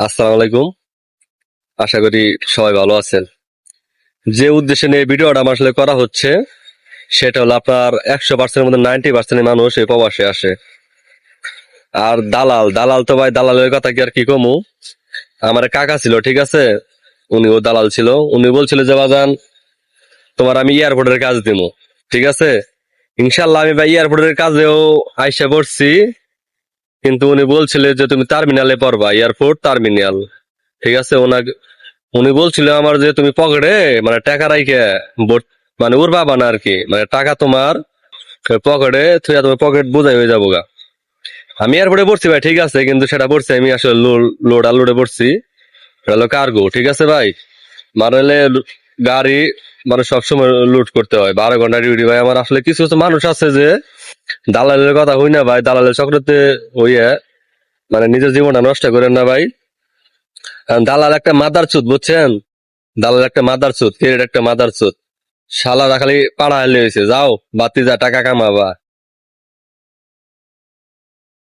আসসালামু আলাইকুম। আশা করি সবাই ভালো আছেন। যে উদ্দেশ্যে নিয়ে ভিডিওটা আমার আসলে করা হচ্ছে সেটা হলো আপনার 100% মধ্যে 90% মানুষ এই প্রবাসে আসে। আর দালাল দালাল তো ভাই দালালের কথা কি আর কি কমু। আমার এক কাকা ছিল, ঠিক আছে, উনিও দালাল ছিল। উনি বলছিল যে বাজান তোমার আমি এয়ারপোর্টের কাজ দিবো, ঠিক আছে। ইনশাল্লাহ আমি ভাই এয়ারপোর্টের কাজেও আইসা পড়ছি, কিন্তু উনি বলছিল যে তুমি টার্মিনালে পড়বা, এয়ারপোর্ট টার্মিনাল, ঠিক আছে। উনি বলছিল আমার যে তুমি পকেটে মানে টাকা রাইখে মানে ওর বাবা না আর কি, মানে টাকা তোমার পকেটে থুয়া তোমার পকেট বোঝাই হয়ে যাবো গা। আমি এয়ারপোর্টে পড়ছি ভাই, ঠিক আছে, কিন্তু সেটা পড়ছি আমি আসলে লোড আনলোডে পড়ছি, হলো কার্গো, ঠিক আছে ভাই। মানে গাড়ি মানে সবসময় লুট করতে হয়, 12 ঘন্টা ডিউটি ভাই। আমার আসলে কিছু কিছু মানুষ আছে যে দালালের কথা হই না ভাই, দালালের চক্রতে হইয়া মানে নিজের জীবনটা নষ্ট করেন না ভাই। কারণ দালাল একটা মাদার চুত, বুঝছেন। দালাল একটা মাদার চুত, একটা মাদার চুত। শালারা খালি পাড়া হারলে হয়েছে, যাও বাতি যা টাকা কামাবা।